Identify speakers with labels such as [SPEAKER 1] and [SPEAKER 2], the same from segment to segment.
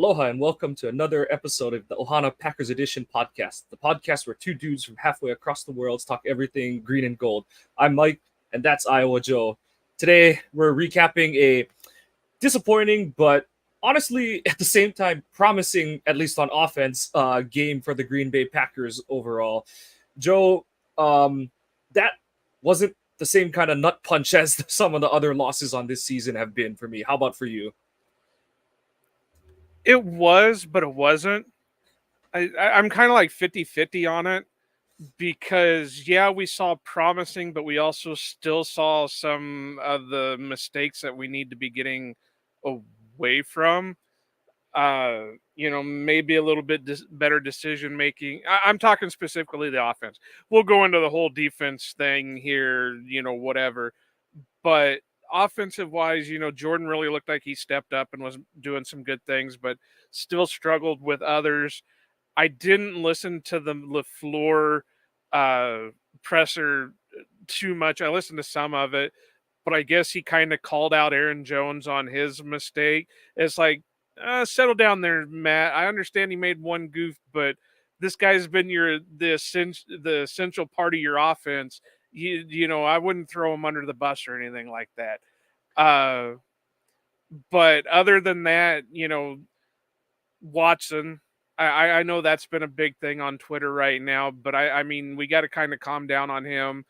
[SPEAKER 1] Aloha and welcome to another episode of the Ohana Packers Edition podcast, the podcast where two dudes from halfway across the world talk everything green and gold. I'm Mike, and that's Iowa Joe. Today, we're recapping a disappointing, but honestly, at the same time, promising, at least on offense, game for the Green Bay Packers overall. Joe, that wasn't the same kind of nut punch as some of the other losses on this season have been for me. How about for you?
[SPEAKER 2] It was, but it wasn't. I'm kind of like 50-50 on it because, yeah, we saw promising, but we also still saw some of the mistakes that we need to be getting away from. Maybe a little bit better decision making. I'm talking specifically the offense. We'll go into the whole defense thing here, whatever. But offensive wise, Jordan really looked like he stepped up and was doing some good things, but still struggled with others. I didn't listen to the LaFleur presser too much. I listened to some of it, but I guess he kind of called out Aaron Jones on his mistake. It's like, settle down there, Matt. I understand he made one goof, but this guy's been the essential part of your offense. I wouldn't throw him under the bus or anything like that. But other than that, Watson, I know that's been a big thing on Twitter right now, but I mean, we got to kind of calm down on him.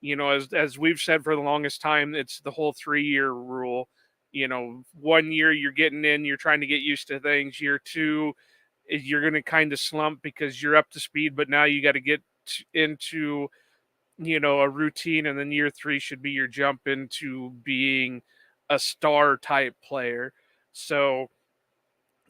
[SPEAKER 2] As we've said for the longest time, it's the whole 3-year rule. 1 year you're getting in, you're trying to get used to things. Year two, you're going to kind of slump because you're up to speed, but now you got to get into a routine, and then year three should be your jump into being a star type player. So,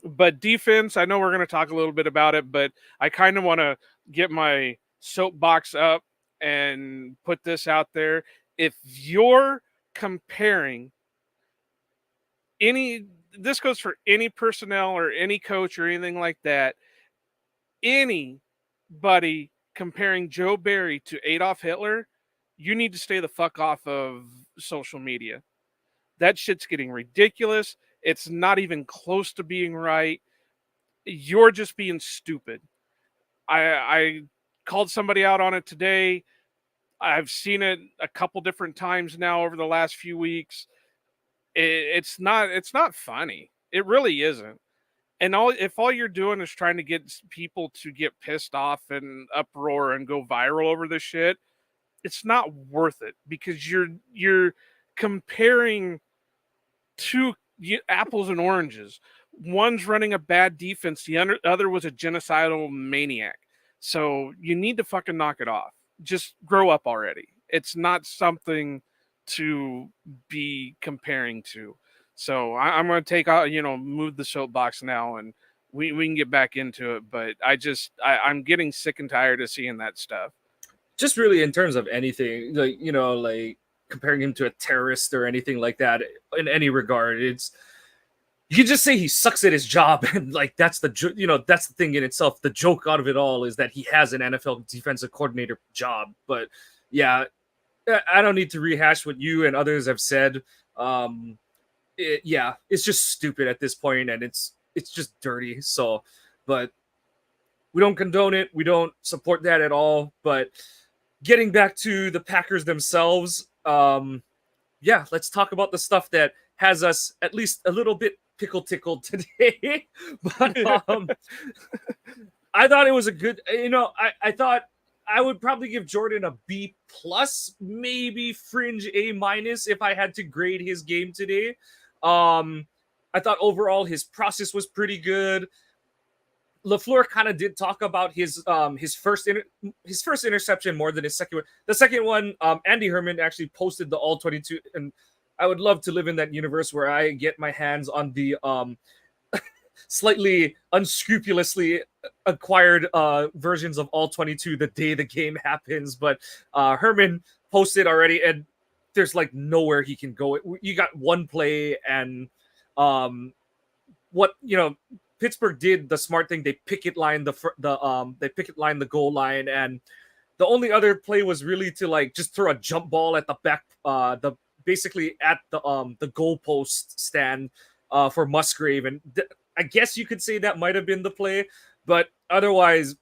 [SPEAKER 2] but defense, I know we're going to talk a little bit about it, but I kind of want to get my soapbox up and put this out there. If you're comparing this goes for any personnel or any coach or anything like that, anybody comparing Joe Barry to Adolf Hitler, you need to stay the fuck off of social media. That shit's getting ridiculous. It's not even close to being right. You're just being stupid. I called somebody out on it today. I've seen it a couple different times now over the last few weeks. It's not funny. It really isn't. And if all you're doing is trying to get people to get pissed off and uproar and go viral over this shit, it's not worth it because you're comparing two apples and oranges. One's running a bad defense, the other was a genocidal maniac. So you need to fucking knock it off. Just grow up already. It's not something to be comparing to. So I'm going to take out, move the soapbox now, and we can get back into it. But I'm getting sick and tired of seeing that stuff.
[SPEAKER 1] Just really in terms of anything, like comparing him to a terrorist or anything like that in any regard, you can just say he sucks at his job, and like that's that's the thing in itself. The joke out of it all is that he has an NFL defensive coordinator job. But yeah, I don't need to rehash what you and others have said. It's just stupid at this point, and it's just dirty. So, but we don't condone it. We don't support that at all. But getting back to the Packers themselves, let's talk about the stuff that has us at least a little bit pickle tickled today. But I thought it was a good. I thought I would probably give Jordan a B plus, maybe fringe A minus if I had to grade his game today. I thought overall his process was pretty good. LaFleur kind of did talk about his first interception more than his second one. The second one, Andy Herman actually posted the all 22, and I would love to live in that universe where I get my hands on the slightly unscrupulously acquired versions of all 22 the day the game happens. But Herman posted already, and there's like nowhere he can go. You got one play, and Pittsburgh did the smart thing. They picket line the goal line, and the only other play was really to like just throw a jump ball at the back, basically at the goalpost stand for Musgrave, and I guess you could say that might have been the play, but otherwise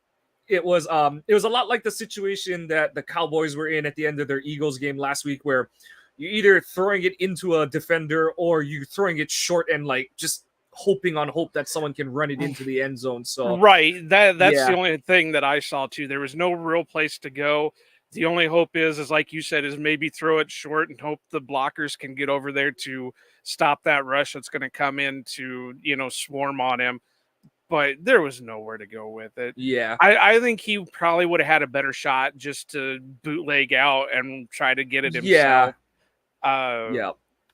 [SPEAKER 1] it was a lot like the situation that the Cowboys were in at the end of their Eagles game last week, where you're either throwing it into a defender or you're throwing it short and like just hoping on hope that someone can run it into the end zone. So
[SPEAKER 2] Right. That's the
[SPEAKER 1] yeah,
[SPEAKER 2] only thing that I saw too. There was no real place to go. The only hope is like you said, is maybe throw it short and hope the blockers can get over there to stop that rush that's going to come in to, swarm on him. But there was nowhere to go with it.
[SPEAKER 1] yeah,
[SPEAKER 2] I think he probably would have had a better shot just to bootleg out and try to get it
[SPEAKER 1] yeah,
[SPEAKER 2] himself. Uh,
[SPEAKER 1] yeah,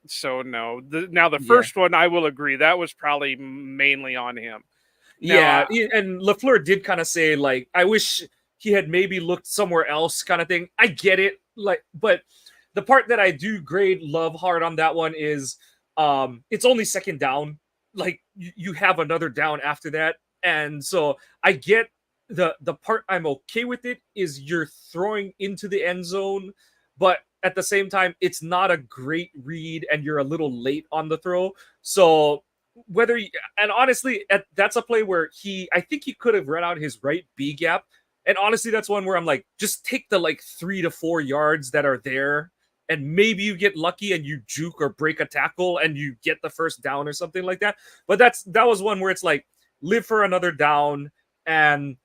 [SPEAKER 2] so no. Now the
[SPEAKER 1] yeah.
[SPEAKER 2] first one, I will agree, that was probably mainly on him.
[SPEAKER 1] Yeah,
[SPEAKER 2] Now,
[SPEAKER 1] and LaFleur did kind of say like, I wish he had maybe looked somewhere else, kind of thing. I get it, like, but the part that I do grade Love hard on that one is, it's only second down. Like you have another down after that, and so I get the part I'm okay with it is you're throwing into the end zone, but at the same time, it's not a great read, and you're a little late on the throw. So whether and honestly, that's a play where I think he could have run out his right B gap, and honestly, that's one where I'm like, just take the like 3 to 4 yards that are there, and maybe you get lucky and you juke or break a tackle and you get the first down or something like that. But that was one where it's like, live for another down, and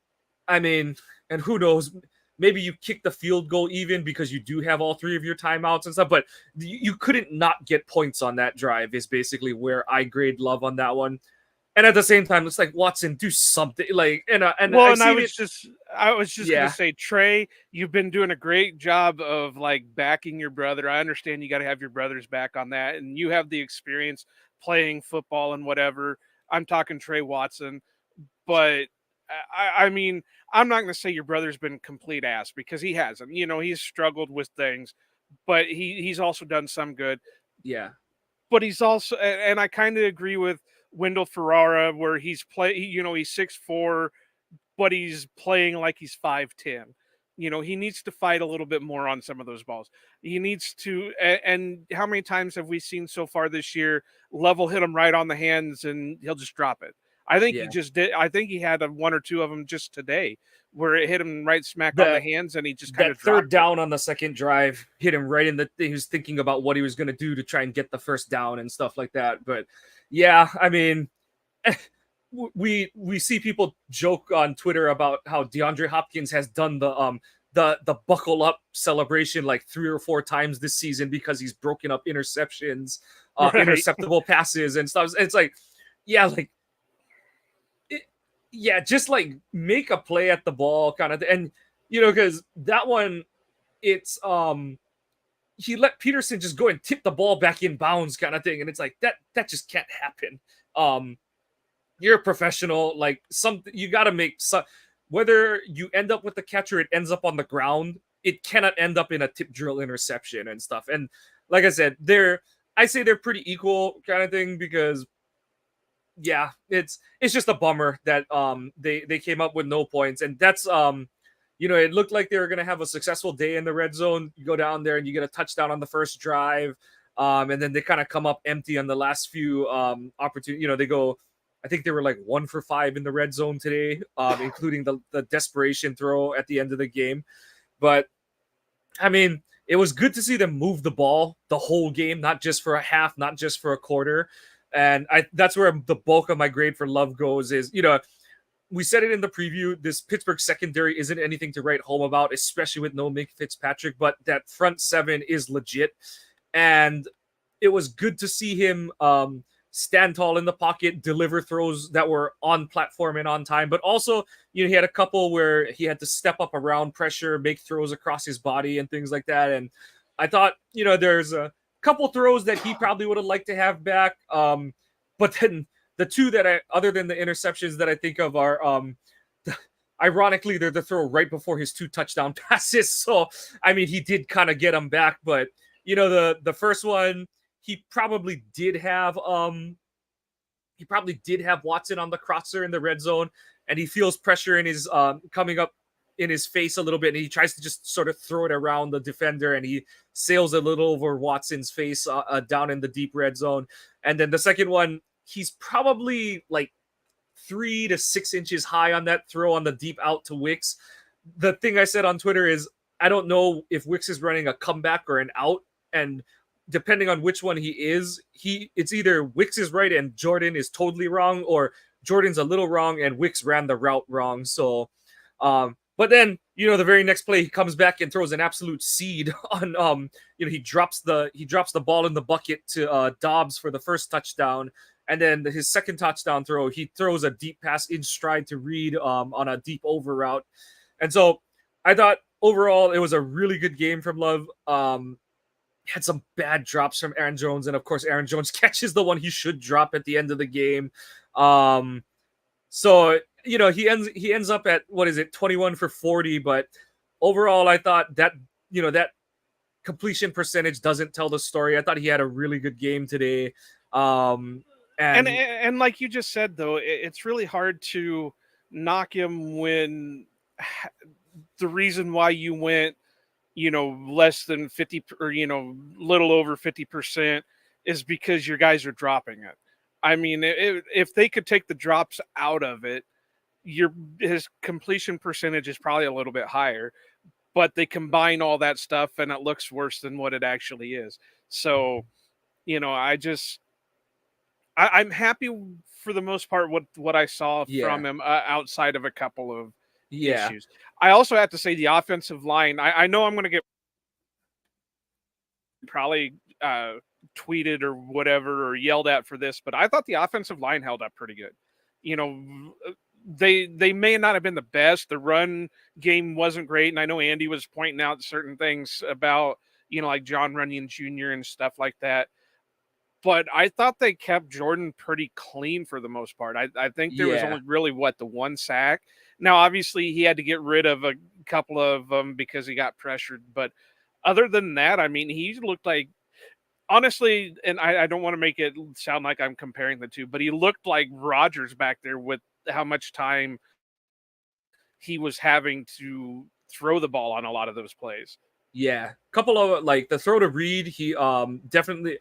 [SPEAKER 1] I mean, and who knows, maybe you kick the field goal even because you do have all 3 of your timeouts and stuff, but you couldn't not get points on that drive is basically where I grade Love on that one. And at the same time, it's like, Watson, do something. Like, and
[SPEAKER 2] well,
[SPEAKER 1] I've
[SPEAKER 2] and I
[SPEAKER 1] seen
[SPEAKER 2] was
[SPEAKER 1] it.
[SPEAKER 2] just I was just gonna
[SPEAKER 1] Yeah,
[SPEAKER 2] say, Trey, you've been doing a great job of like backing your brother. I understand you got to have your brother's back on that, and you have the experience playing football and whatever. I'm talking Trey Watson, but I mean, I'm not gonna say your brother's been complete ass because he hasn't. He's struggled with things, but he's also done some good.
[SPEAKER 1] yeah,
[SPEAKER 2] But he's also, and I kind of agree with Wendell Ferrara, where he's 6'4", but he's playing like he's 5'10". He needs to fight a little bit more on some of those balls. He needs to, and how many times have we seen so far this year, Level hit him right on the hands and he'll just drop it. I think he
[SPEAKER 1] yeah.
[SPEAKER 2] just did. I think he had one or two of them just today where it hit him right smack on the
[SPEAKER 1] The
[SPEAKER 2] hands and he just kind
[SPEAKER 1] that
[SPEAKER 2] of
[SPEAKER 1] third
[SPEAKER 2] dropped it.
[SPEAKER 1] down on the second drive hit him right in the. He was thinking about what he was going to do to try and get the first down and stuff like that. But yeah, I mean, we see people joke on Twitter about how DeAndre Hopkins has done the buckle up celebration like 3 or 4 times this season because he's broken up interceptions,
[SPEAKER 2] Right.
[SPEAKER 1] interceptable passes and stuff. And it's like, yeah, like yeah, just like make a play at the ball kind of, and because that one, it's he let Peterson just go and tip the ball back in bounds kind of thing, and it's like that just can't happen. Um, you're a professional, like something you got to make some. Whether you end up with the catch or it ends up on the ground, it cannot end up in a tip drill interception and stuff. And like I said, I say they're pretty equal kind of thing because yeah, it's just a bummer that they came up with no points, and that's it looked like they were gonna have a successful day in the red zone. You go down there and you get a touchdown on the first drive, and then they kind of come up empty on the last few opportunities. They go, I think they were like 1 for 5 in the red zone today, including the desperation throw at the end of the game. But I mean, it was good to see them move the ball the whole game, not just for a half, not just for a quarter. And that's where the bulk of my grade for Love goes is, we said it in the preview, this Pittsburgh secondary isn't anything to write home about, especially with no Mick Fitzpatrick, but that front seven is legit. And it was good to see him stand tall in the pocket, deliver throws that were on platform and on time, but also, he had a couple where he had to step up around pressure, make throws across his body and things like that. And I thought, there's a couple throws that he probably would have liked to have back. But then the two that other than the interceptions that I think of are, ironically, they're the throw right before his 2 touchdown passes. So, I mean, he did kind of get them back, but the first one, he probably did have Watson on the crosser in the red zone, and he feels pressure in his coming up in his face a little bit, and he tries to just sort of throw it around the defender, and he sails a little over Watson's face down in the deep red zone. And then the second one, he's probably like 3 to 6 inches high on that throw on the deep out to Wicks. The thing I said on Twitter is I don't know if Wicks is running a comeback or an out, and depending on which one he is, it's either Wicks is right and Jordan is totally wrong, or Jordan's a little wrong and Wicks ran the route wrong. So, but then the very next play he comes back and throws an absolute seed on he drops the ball in the bucket to Dobbs for the first touchdown, and then his second touchdown throw he throws a deep pass in stride to Reed on a deep over route, and so I thought overall it was a really good game from Love. Had some bad drops from Aaron Jones, and of course Aaron Jones catches the one he should drop at the end of the game. So he ends up at 21 for 40, but overall I thought that that completion percentage doesn't tell the story. I thought he had a really good game today. And
[SPEAKER 2] like you just said, though, it's really hard to knock him when the reason why you went less than 50 or little over 50% is because your guys are dropping it. I mean, if they could take the drops out of it, his completion percentage is probably a little bit higher, but they combine all that stuff and it looks worse than what it actually is. So, I'm happy for the most part what I saw from him outside of a couple of issues. I also have to say the offensive line, I know I'm going to get probably tweeted or whatever or yelled at for this, but I thought the offensive line held up pretty good. They may not have been the best. The run game wasn't great, and I know Andy was pointing out certain things about like John Runyon Jr. and stuff like that. But I thought they kept Jordan pretty clean for the most part. I think there was only really the one sack. Now, obviously, he had to get rid of a couple of them because he got pressured. But other than that, I mean, he looked like, honestly, and I don't want to make it sound like I'm comparing the two, but he looked like Rodgers back there with how much time he was having to throw the ball on a lot of those plays.
[SPEAKER 1] Yeah. A couple of, like, the throw to Reed, he definitely,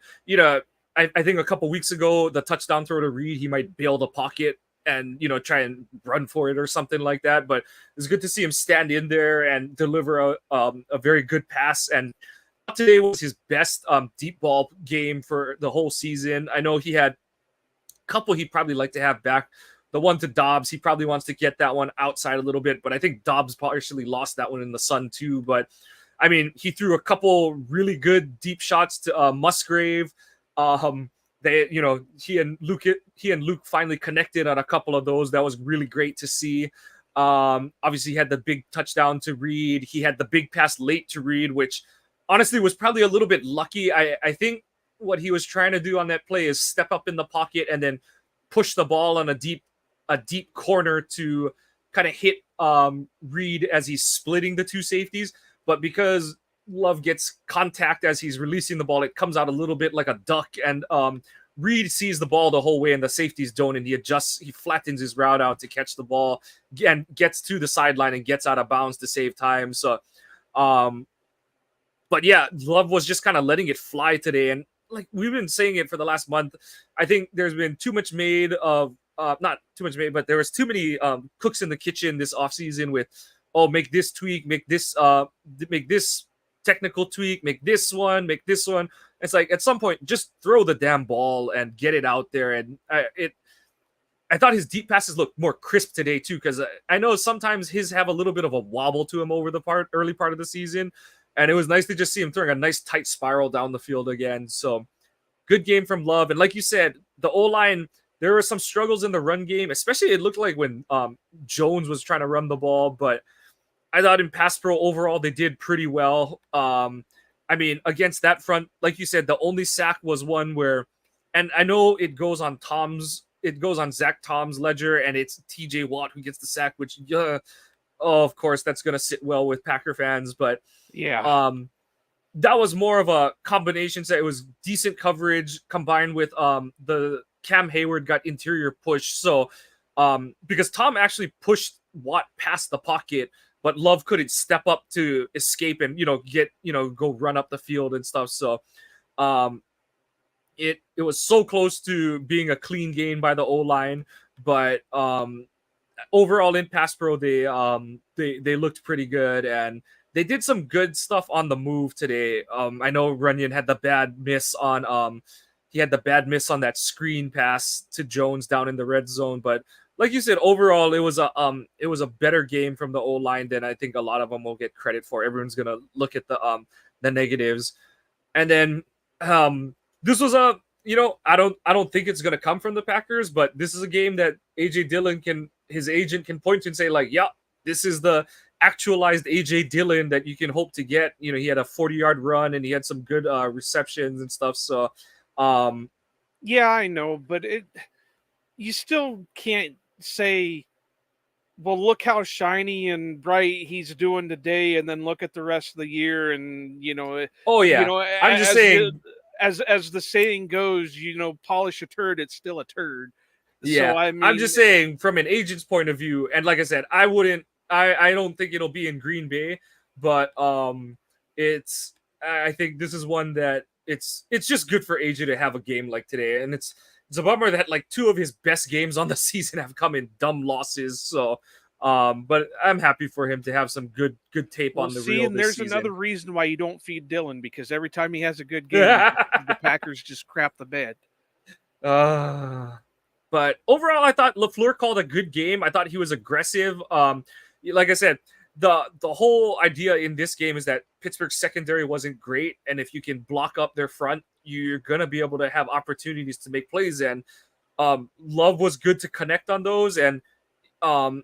[SPEAKER 1] I think a couple weeks ago, the touchdown throw to Reed, he might bail the pocket and try and run for it or something like that. But it's good to see him stand in there and deliver a very good pass. And today was his best deep ball game for the whole season. I know he had a couple he'd probably like to have back. The one to Dobbs, he probably wants to get that one outside a little bit, but I think Dobbs partially lost that one in the sun too. But I mean, he threw a couple really good deep shots to Musgrave. He and Luke finally connected on a couple of those. That was really great to see. Obviously, he had the big touchdown to Reed. He had the big pass late to Reed, which honestly was probably a little bit lucky. I think what he was trying to do on that play is step up in the pocket and then push the ball on a deep corner to kind of hit Reed as he's splitting the two safeties. But because Love gets contact as he's releasing the ball, it comes out a little bit like a duck, and Reed sees the ball the whole way and the safeties don't, and he flattens his route out to catch the ball and gets to the sideline and gets out of bounds to save time. So but yeah, Love was just kind of letting it fly today, and like we've been saying it for the last month, I think there's been too much made of not too much made, but there was too many cooks in the kitchen this offseason with make this tweak, make this technical tweak, make this one. It's like at some point just throw the damn ball and get it out there. And I thought his deep passes looked more crisp today too, because I know sometimes his have a little bit of a wobble to him over the early part of the season, and it was nice to just see him throwing a nice tight spiral down the field again. So good game from Love. And like you said, the O-line, there were some struggles in the run game, especially it looked like when Jones was trying to run the ball, but I thought in pass pro overall, they did pretty well. I mean, against that front, like you said, the only sack was one where, and I know it goes on Zach Tom's ledger, and it's TJ Watt who gets the sack, which, of course, that's going to sit well with Packer fans. But
[SPEAKER 2] yeah,
[SPEAKER 1] that was more of a combination. So it was decent coverage combined with the Cam Hayward got interior push. So because Tom actually pushed Watt past the pocket, but Love couldn't step up to escape and, go run up the field and stuff. So it was so close to being a clean game by the O-line, but overall in pass pro they looked pretty good, and they did some good stuff on the move today. I know Runyon had the bad miss on that screen pass to Jones down in the red zone, but like you said, overall it was a better game from the O line than I think a lot of them will get credit for. Everyone's gonna look at the negatives, and then this was a I don't think it's gonna come from the Packers, but this is a game that AJ Dillon his agent can point to and say like, yeah, this is the actualized AJ Dillon that you can hope to get. He had a 40-yard run and he had some good receptions and stuff. So,
[SPEAKER 2] yeah, I know, but you still can't say, well, look how shiny and bright he's doing today, and then look at the rest of the year, and
[SPEAKER 1] oh yeah, I'm just saying,
[SPEAKER 2] as the saying goes, polish a turd, it's still a turd.
[SPEAKER 1] yeah,
[SPEAKER 2] So I
[SPEAKER 1] I'm
[SPEAKER 2] mean,
[SPEAKER 1] just saying from an agent's point of view, and like I said, I don't think it'll be in Green Bay, but it's I think this is one that it's just good for AJ to have a game like today, and it's a bummer that like two of his best games on the season have come in dumb losses. So, but I'm happy for him to have some good tape
[SPEAKER 2] we'll
[SPEAKER 1] on the
[SPEAKER 2] see.
[SPEAKER 1] reel
[SPEAKER 2] And
[SPEAKER 1] this
[SPEAKER 2] there's
[SPEAKER 1] season.
[SPEAKER 2] another reason why you don't feed Dylan, because every time he has a good game, the Packers just crap the bed.
[SPEAKER 1] But overall, I thought LaFleur called a good game. I thought he was aggressive. Like I said, the whole idea in this game is that Pittsburgh's secondary wasn't great, and if you can block up their front, you're gonna be able to have opportunities to make plays. And Love was good to connect on those. And um,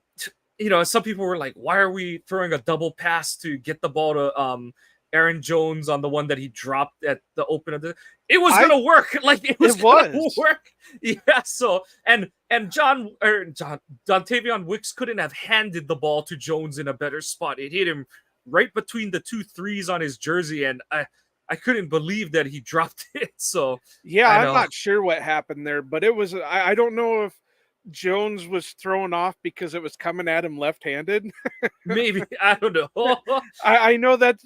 [SPEAKER 1] some people were like, "Why are we throwing a double pass to get the ball to Aaron Jones on the one that he dropped at the open of the?" It was gonna work. Like it was gonna work. Yeah. So and Dontavion Wicks couldn't have handed the ball to Jones in a better spot. It hit him right between the 2 threes on his jersey, and I couldn't believe that he dropped it. So
[SPEAKER 2] yeah,
[SPEAKER 1] I
[SPEAKER 2] I'm
[SPEAKER 1] know.
[SPEAKER 2] not sure what happened there, but it was I don't know if Jones was thrown off because it was coming at him left-handed.
[SPEAKER 1] Maybe I don't know.
[SPEAKER 2] I know that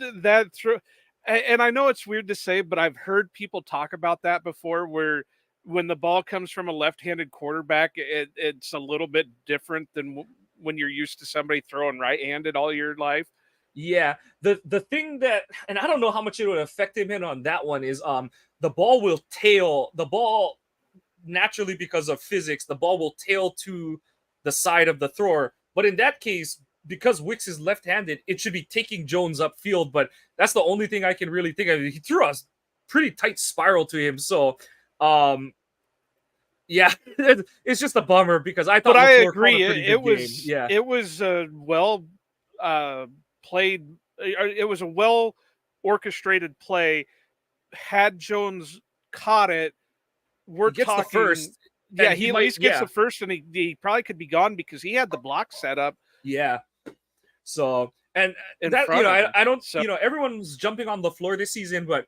[SPEAKER 2] throw, and I know it's weird to say, but I've heard people talk about that before, where when the ball comes from a left-handed quarterback, it's a little bit different than when you're used to somebody throwing right-handed all your life.
[SPEAKER 1] Yeah, the thing that, and I don't know how much it would affect him in on that one, is the ball will tail the ball naturally because of physics. The ball will tail to the side of the thrower, but in that case, because Wicks is left-handed, it should be taking Jones upfield. But that's the only thing I can really think of. He threw a pretty tight spiral to him, so yeah, it's just a bummer because I thought
[SPEAKER 2] But I
[SPEAKER 1] LaFleur called a
[SPEAKER 2] agree,
[SPEAKER 1] pretty good game. Yeah,
[SPEAKER 2] it was well played. It was a well orchestrated play. Had Jones caught it, we're
[SPEAKER 1] he gets the
[SPEAKER 2] talking.
[SPEAKER 1] first,
[SPEAKER 2] Yeah,
[SPEAKER 1] and
[SPEAKER 2] he
[SPEAKER 1] he
[SPEAKER 2] at
[SPEAKER 1] might.
[SPEAKER 2] least gets
[SPEAKER 1] Yeah,
[SPEAKER 2] the first, and he probably could be gone because he had the block set up.
[SPEAKER 1] yeah. So, and
[SPEAKER 2] In
[SPEAKER 1] that,
[SPEAKER 2] front of him.
[SPEAKER 1] I don't,
[SPEAKER 2] So
[SPEAKER 1] everyone's jumping on LaFleur this season, but,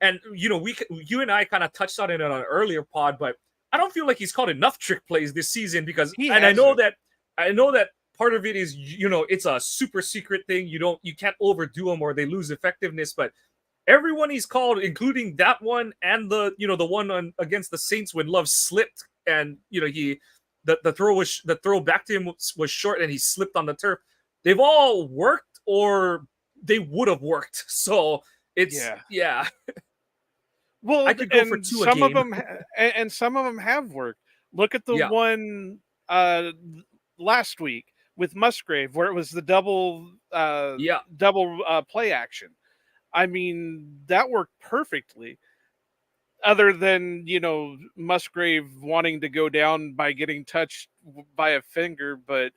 [SPEAKER 1] and, you and I kind of touched on it on an earlier pod, but I don't feel like he's called enough trick plays this season because,
[SPEAKER 2] he
[SPEAKER 1] and
[SPEAKER 2] hasn't.
[SPEAKER 1] I know that part of it is, it's a super secret thing. You can't overdo them or they lose effectiveness, but everyone he's called, including that one and the one against the Saints when Love slipped and, the throw back to him was short and he slipped on the turf. They've all worked or they would have worked. So it's yeah.
[SPEAKER 2] Well,
[SPEAKER 1] I could go for
[SPEAKER 2] and
[SPEAKER 1] two a
[SPEAKER 2] some of
[SPEAKER 1] game.
[SPEAKER 2] them and some of them have worked. Look at the
[SPEAKER 1] Yeah.
[SPEAKER 2] one last week with Musgrave where it was the double
[SPEAKER 1] Yeah.
[SPEAKER 2] play action. I mean, that worked perfectly. Other than, Musgrave wanting to go down by getting touched by a finger, but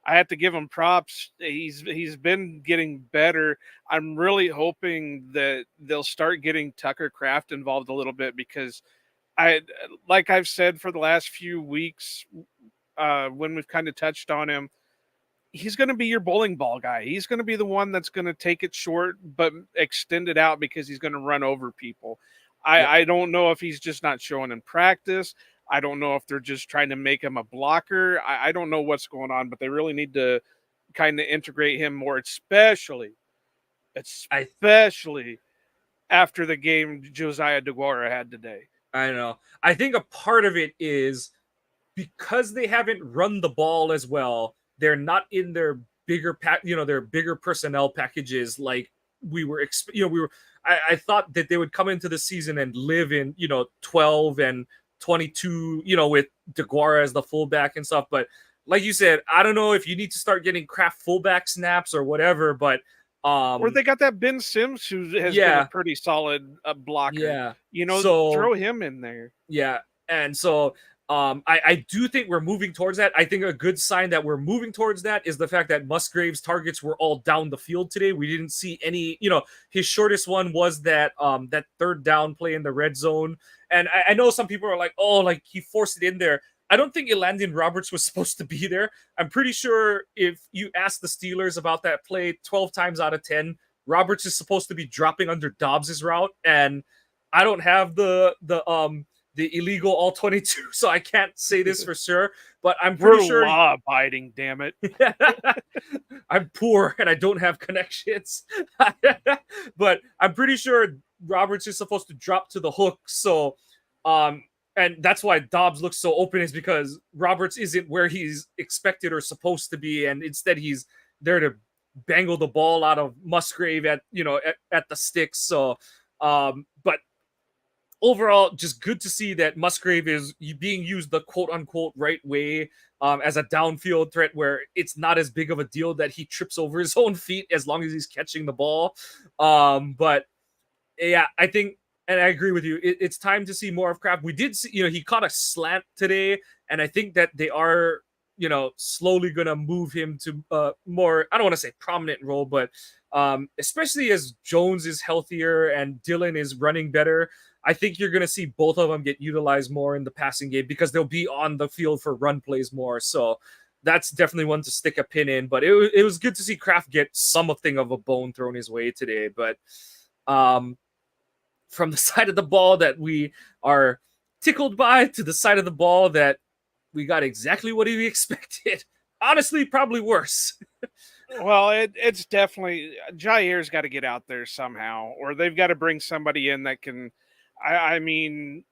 [SPEAKER 2] I have to give him props. He's been getting better. I'm really hoping that they'll start getting Tucker Kraft involved a little bit, because like I've said for the last few weeks, when we've kind of touched on him, he's going to be your bowling ball guy. He's going to be the one that's going to take it short but extend it out because he's going to run over people.
[SPEAKER 1] Yep.
[SPEAKER 2] I don't know if he's just not showing in practice. I don't know if they're just trying to make him a blocker. I don't know what's going on, but they really need to kind of integrate him more, especially after the game Josiah DeGuara had today.
[SPEAKER 1] I know. I think a part of it is because they haven't run the ball as well, they're not in their bigger their bigger personnel packages like we were I thought that they would come into the season and live in 12 and 22 with DeGuara as the fullback and stuff, but like you said, I don't know if you need to start getting Kraft fullback snaps or whatever, but
[SPEAKER 2] or they got that Ben Sims who has been a pretty solid blocker.
[SPEAKER 1] Yeah.
[SPEAKER 2] Throw him in there.
[SPEAKER 1] Yeah. And so I do think we're moving towards that. I think a good sign that we're moving towards that is the fact that Musgrave's targets were all down the field today. We didn't see any, his shortest one was that that third down play in the red zone. And I know some people are like, oh, like he forced it in there. I don't think Elandon Roberts was supposed to be there. I'm pretty sure if you ask the Steelers about that play 12 times out of 10, Roberts is supposed to be dropping under Dobbs's route. And I don't have the illegal all 22, so I can't say this for sure, but I'm pretty sure
[SPEAKER 2] law abiding, damn it.
[SPEAKER 1] I'm poor and I don't have connections. But I'm pretty sure Roberts is supposed to drop to the hook. So and that's why Dobbs looks so open, is because Roberts isn't where he's expected or supposed to be, and instead he's there to bangle the ball out of Musgrave at the sticks. So but overall, just good to see that Musgrave is being used the quote-unquote right way as a downfield threat, where it's not as big of a deal that he trips over his own feet as long as he's catching the ball. But yeah, I think, and I agree with you, it's time to see more of Kraft. We did see, he caught a slant today, and I think that they are, slowly going to move him to more, I don't want to say prominent role, but especially as Jones is healthier and Dillon is running better, I think you're going to see both of them get utilized more in the passing game because they'll be on the field for run plays more. So that's definitely one to stick a pin in. But it was good to see Kraft get something of a bone thrown his way today. But from the side of the ball that we are tickled by to the side of the ball that we got exactly what we expected. Honestly, probably worse.
[SPEAKER 2] Well, it's definitely, Jair's got to get out there somehow, or they've got to bring somebody in that can. I mean,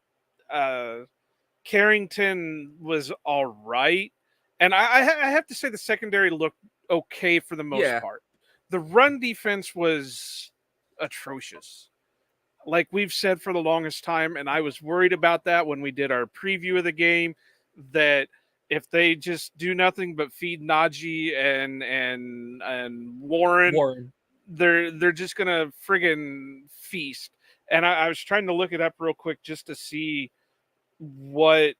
[SPEAKER 2] Carrington was all right, and I have to say the secondary looked okay for the most part. The run defense was atrocious, like we've said for the longest time, and I was worried about that when we did our preview of the game, that if they just do nothing but feed Najee and Warren, they're just gonna friggin' feast. And I was trying to look it up real quick just to see what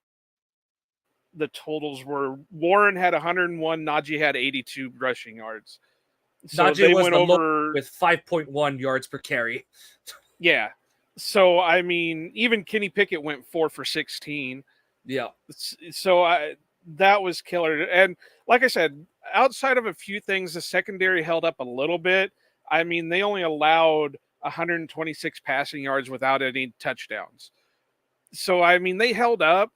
[SPEAKER 2] the totals were. Warren had 101, Najee had 82 rushing yards.
[SPEAKER 1] So Najee went over with 5.1 yards per carry.
[SPEAKER 2] Yeah. So I mean, even Kenny Pickett went 4 for 16.
[SPEAKER 1] Yeah.
[SPEAKER 2] So that was killer. And like I said, outside of a few things, the secondary held up a little bit. I mean, they only allowed 126 passing yards without any touchdowns. So, I mean, they held up,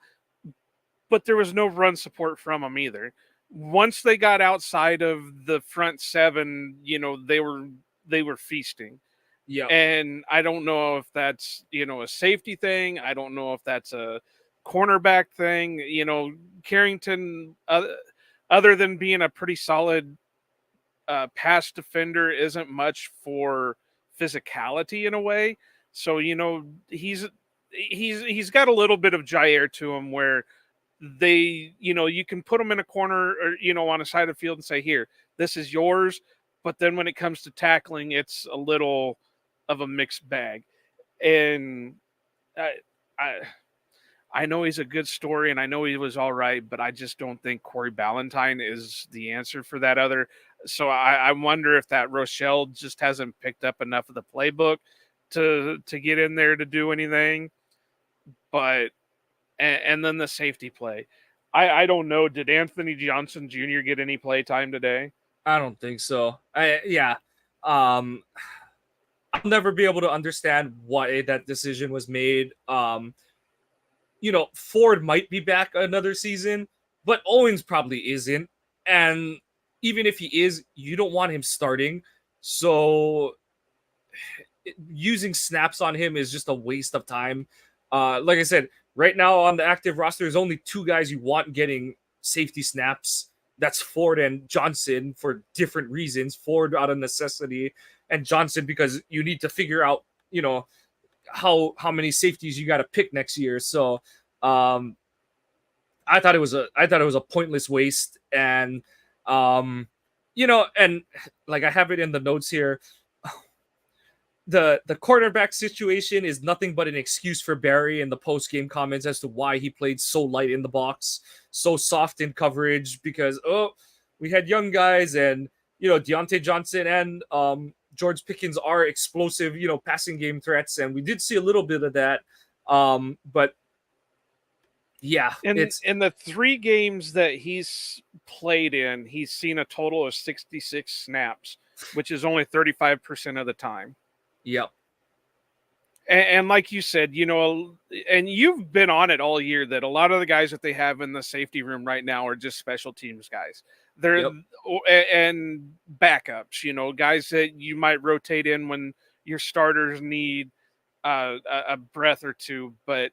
[SPEAKER 2] but there was no run support from them either. Once they got outside of the front seven, they were feasting.
[SPEAKER 1] Yeah.
[SPEAKER 2] And I don't know if that's, a safety thing. I don't know if that's a cornerback thing. Carrington, other than being a pretty solid pass defender, isn't much for physicality in a way. So, he's got a little bit of Jair to him where they, you can put him in a corner or, on a side of the field and say, here, this is yours. But then when it comes to tackling, it's a little of a mixed bag. And I know he's a good story and I know he was all right, but I just don't think Corey Ballantyne is the answer for that other. So I wonder if that Rochelle just hasn't picked up enough of the playbook to get in there to do anything. But, and then the safety play. I don't know. Did Anthony Johnson Jr. get any play time today?
[SPEAKER 1] I don't think so. I'll never be able to understand why that decision was made. Ford might be back another season, but Owens probably isn't. And even if he is, you don't want him starting. So using snaps on him is just a waste of time. Like I said, right now on the active roster, there's only two guys you want getting safety snaps. That's Ford and Johnson for different reasons. Ford out of necessity, and Johnson because you need to figure out, how many safeties you got to pick next year. So, I thought it was a pointless waste, and and like I have it in the notes here, the quarterback situation is nothing but an excuse for Barry in the post game comments as to why he played so light in the box, so soft in coverage, because we had young guys, and Deontay Johnson and George Pickens are explosive, passing game threats, and we did see a little bit of that, but yeah, it's
[SPEAKER 2] in the 3 games that he's played in, he's seen a total of 66 snaps, which is only 35% of the time.
[SPEAKER 1] yep.
[SPEAKER 2] And like you said, and you've been on it all year that a lot of the guys that they have in the safety room right now are just special teams guys. They're
[SPEAKER 1] Yep.
[SPEAKER 2] and backups, guys that you might rotate in when your starters need a breath or two, but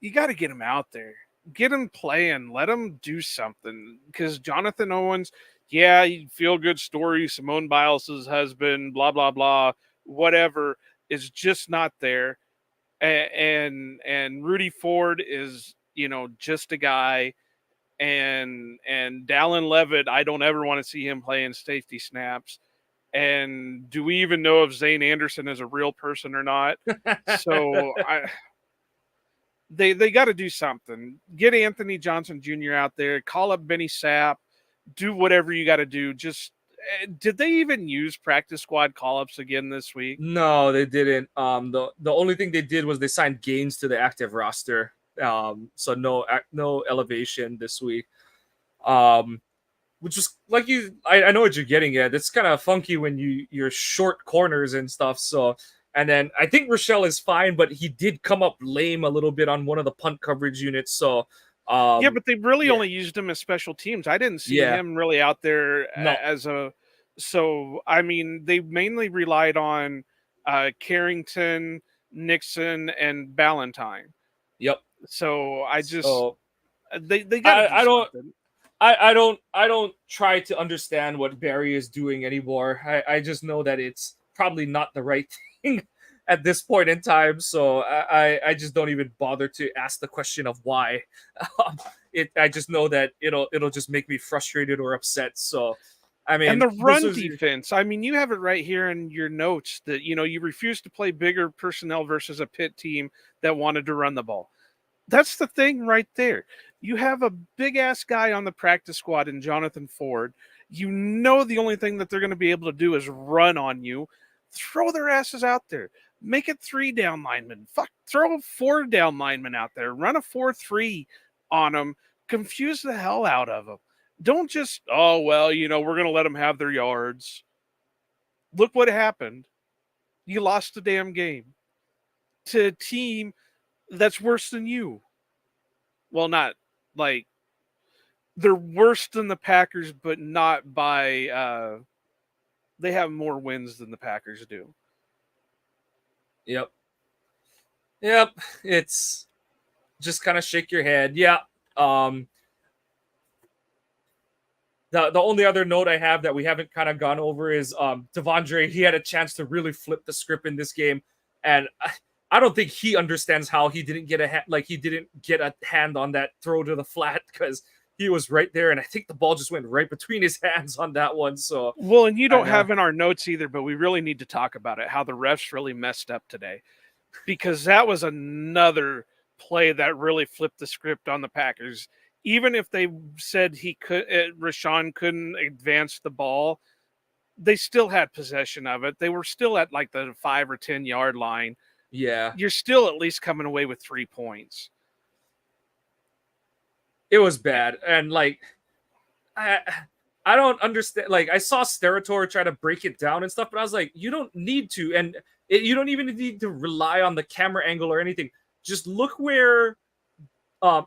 [SPEAKER 2] you got to get them out there, get them playing, let them do something. Because Jonathan Owens, yeah, feel good story, Simone Biles' husband, blah blah blah, whatever, is just not there. And Rudy Ford is, just a guy. And Dallin Levitt, I don't ever want to see him playing safety snaps. And do we even know if Zane Anderson is a real person or not? So they got to do something. Get Anthony Johnson Jr. out there, call up Benny Sapp, do whatever you got to do. Just did they even use practice squad call-ups again this week?
[SPEAKER 1] No, they didn't. The only thing they did was they signed Gaines to the active roster. So no elevation this week. Which was like I know what you're getting at. It's kind of funky when you're short corners and stuff. So, and then I think Rochelle is fine, but he did come up lame a little bit on one of the punt coverage units. So,
[SPEAKER 2] yeah, but they really only used him as special teams. I didn't see him really out there as a. So I mean, they mainly relied on Carrington, Nixon, and Ballantyne.
[SPEAKER 1] Yep.
[SPEAKER 2] So I just they got.
[SPEAKER 1] I don't try to understand what Barry is doing anymore. I just know that it's probably not the right thing at this point in time. So I just don't even bother to ask the question of why. I just know that it'll just make me frustrated or upset. So I mean,
[SPEAKER 2] and the run defense. I mean, you have it right here in your notes that you refuse to play bigger personnel versus a Pitt team that wanted to run the ball. That's the thing right there. You have a big ass guy on the practice squad in Jonathan Ford. The only thing that they're going to be able to do is run on you. Throw their asses out there. Make it 3 down linemen. Throw 4 down linemen out there. Run a 4-3 on them. Confuse the hell out of them. Don't just, we're going to let them have their yards. Look what happened. You lost the damn game to a team that's worse than you. Well, not like they're worse than the Packers, but not by they have more wins than the Packers do.
[SPEAKER 1] Yep. It's just kind of shake your head. Yeah. The only other note I have that we haven't kind of gone over is Devondre. He had a chance to really flip the script in this game, and I don't think he understands how he didn't get a hand on that throw to the flat, because he was right there, and I think the ball just went right between his hands on that one. So
[SPEAKER 2] well, and you don't have in our notes either, but we really need to talk about it, how the refs really messed up today, because that was another play that really flipped the script on the Packers. Even if they said Rashawn couldn't advance the ball, they still had possession of it. They were still at like the 5 or 10 yard line.
[SPEAKER 1] Yeah,
[SPEAKER 2] you're still at least coming away with 3 points.
[SPEAKER 1] It was bad, and like I don't understand. Like, I saw Sterator try to break it down and stuff, but I was like, you don't need to, and you don't even need to rely on the camera angle or anything. Just look where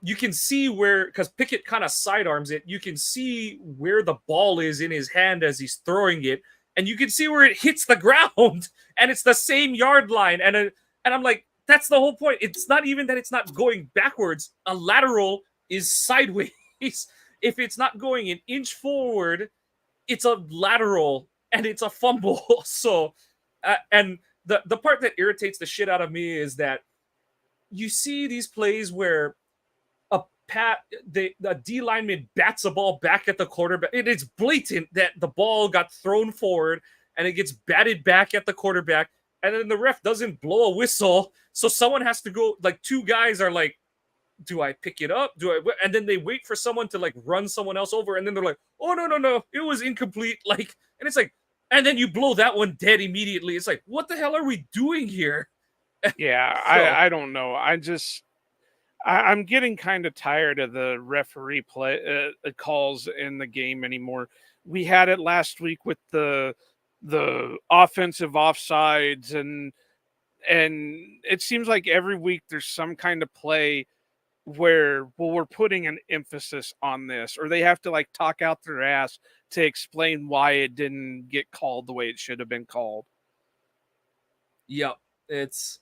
[SPEAKER 1] you can see where, because Pickett kind of sidearms it, you can see where the ball is in his hand as he's throwing it, and you can see where it hits the ground, and it's the same yard line, and I'm like, that's the whole point. It's not even that it's not going backwards. A lateral is sideways. If it's not going an inch forward, it's a lateral and it's a fumble. So, and the part that irritates the shit out of me is that you see these plays where the D lineman bats a ball back at the quarterback. It's blatant that the ball got thrown forward and it gets batted back at the quarterback, and then the ref doesn't blow a whistle, so someone has to go. Like two guys are like, "Do I pick it up? Do I?" And then they wait for someone to like run someone else over, and then they're like, "Oh no, it was incomplete." Like, and it's like, and then you blow that one dead immediately. It's like, what the hell are we doing here?
[SPEAKER 2] Yeah,
[SPEAKER 1] So,
[SPEAKER 2] I don't know. I'm getting kind of tired of the referee calls in the game anymore. We had it last week with the offensive offsides, and it seems like every week there's some kind of play where, well, we're putting an emphasis on this, or they have to like talk out their ass to explain why it didn't get called the way it should have been called.
[SPEAKER 1] yep, it's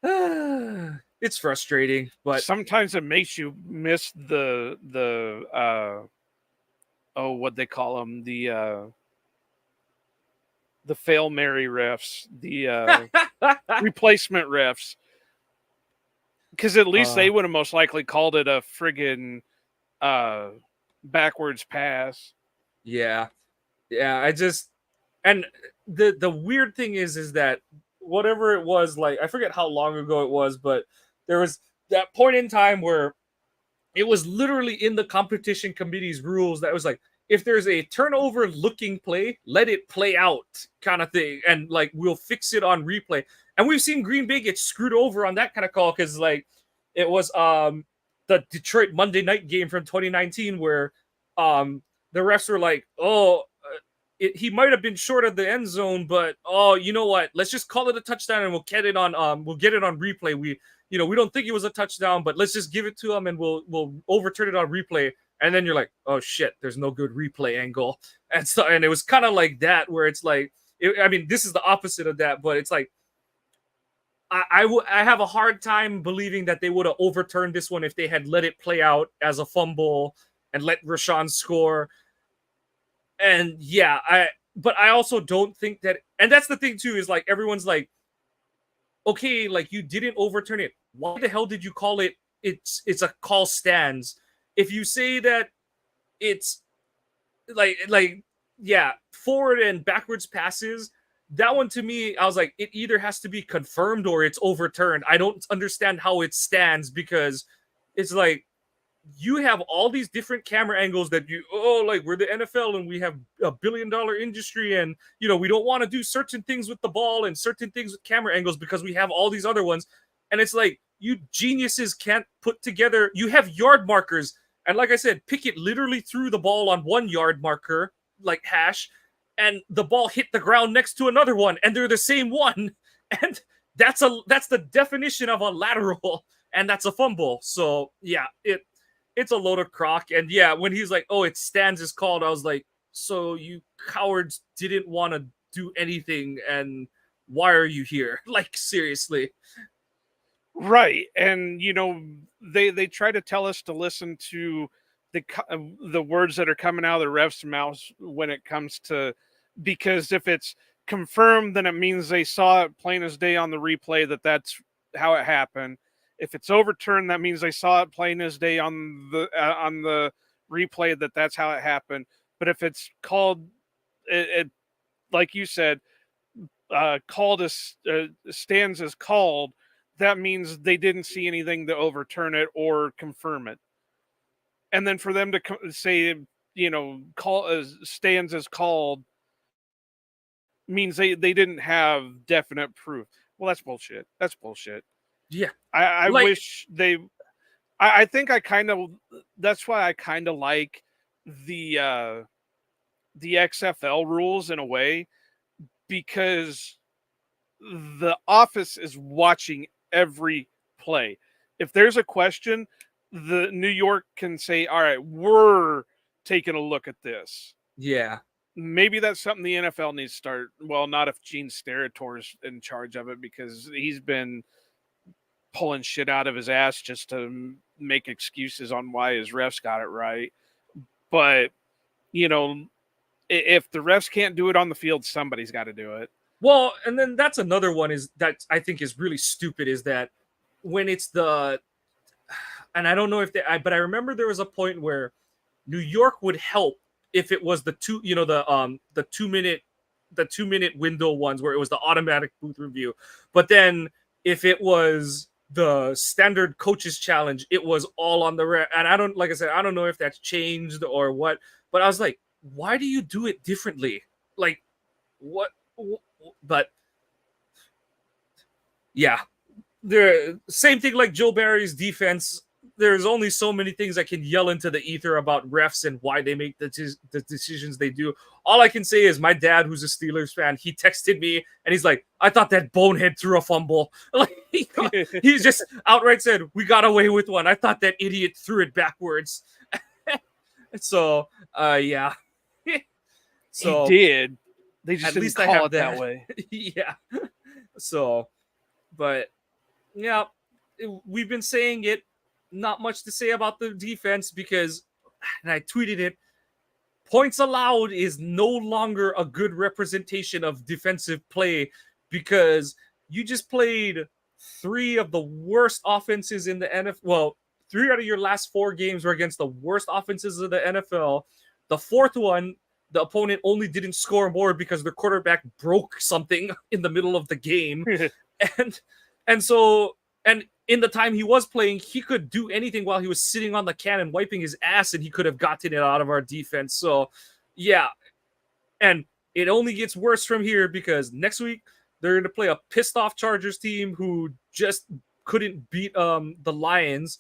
[SPEAKER 1] it's frustrating, but
[SPEAKER 2] Sometimes it makes you miss the what they call them, the fail Mary refs, the replacement refs, because at least they would have most likely called it a friggin' backwards pass.
[SPEAKER 1] yeah, I just, and the weird thing is that whatever it was, like I forget how long ago it was, but there was that point in time where it was literally in the competition committee's rules that was like, if there's a turnover looking play, let it play out kind of thing, and like we'll fix it on replay. And we've seen Green Bay get screwed over on that kind of call, because like it was the Detroit Monday night game from 2019 where the refs were like, oh, he might have been short of the end zone, but oh, you know what? Let's just call it a touchdown and we'll get it on replay. We don't think it was a touchdown, but let's just give it to him and we'll overturn it on replay. And then you're like, oh shit, there's no good replay angle. And so, and it was kind of like that, where it's like, I mean, this is the opposite of that, but it's like, I have a hard time believing that they would have overturned this one if they had let it play out as a fumble and let Rashawn score. And yeah, but I also don't think that, and that's the thing too, is like everyone's like, okay, like you didn't overturn it. Why the hell did you call it? It's a call stands. If you say that it's like yeah, forward and backwards passes, that one to me, I was like, it either has to be confirmed or it's overturned. I don't understand how it stands, because it's like you have all these different camera angles that like we're the NFL and we have $1 billion industry, and we don't want to do certain things with the ball and certain things with camera angles because we have all these other ones. And it's like, you geniuses can't put together, you have yard markers, and like I said, Pickett literally threw the ball on 1 yard marker, like hash, and the ball hit the ground next to another one, and they're the same one. And that's the definition of a lateral, and that's a fumble. So yeah, it's a load of crock. And yeah, when he's like, oh, it stands is called, I was like, so you cowards didn't want to do anything, and why are you here? Like, seriously.
[SPEAKER 2] Right. And they try to tell us to listen to the words that are coming out of the ref's mouths when it comes to, because if it's confirmed, then it means they saw it plain as day on the replay that's how it happened. If it's overturned, that means they saw it plain as day on the replay that's how it happened. But if it's called, it like you said, called as stands as called, that means they didn't see anything to overturn it or confirm it. And then for them to say, call as stands as called, means they didn't have definite proof. Well, that's bullshit. That's bullshit.
[SPEAKER 1] Yeah.
[SPEAKER 2] I
[SPEAKER 1] Like,
[SPEAKER 2] wish they. I think I kind of. That's why I kind of like the XFL rules in a way, because the office is watching every play. If there's a question, the New York can say, all right, we're taking a look at this.
[SPEAKER 1] yeah.
[SPEAKER 2] Maybe that's something the NFL needs to start. Well, not if Gene Steratore is in charge of it, because he's been pulling shit out of his ass just to make excuses on why his refs got it right. But, if the refs can't do it on the field, somebody's got to do it.
[SPEAKER 1] Well, and then that's another one is that I think is really stupid is that when it's and I don't know if but I remember there was a point where New York would help if it was the 2-minute window ones where it was the automatic booth review. But then if it was the standard coaches challenge, it was all on the and I don't know if that's changed or what, but I was like, why do you do it differently? Like what? But yeah, the same thing like Joe Barry's defense. There's only so many things I can yell into the ether about refs and why they make the decisions they do. All I can say is my dad, who's a Steelers fan, he texted me and he's like, I thought that bonehead threw a fumble. Like he just outright said, we got away with one. I thought that idiot threw it backwards. So, yeah.
[SPEAKER 2] So he did. They just
[SPEAKER 1] at
[SPEAKER 2] didn't call it that way.
[SPEAKER 1] Yeah. So, but yeah, we've been saying it. Not much to say about the defense because, and I tweeted it, points allowed is no longer a good representation of defensive play because you just played 3 of the worst offenses in the NFL. Well, 3 out of your last 4 games were against the worst offenses of the NFL. The 4th one, the opponent only didn't score more because their quarterback broke something in the middle of the game. and so in the time he was playing, he could do anything while he was sitting on the cannon, wiping his ass, and he could have gotten it out of our defense. So, yeah. And it only gets worse from here because next week they're going to play a pissed-off Chargers team who just couldn't beat the Lions.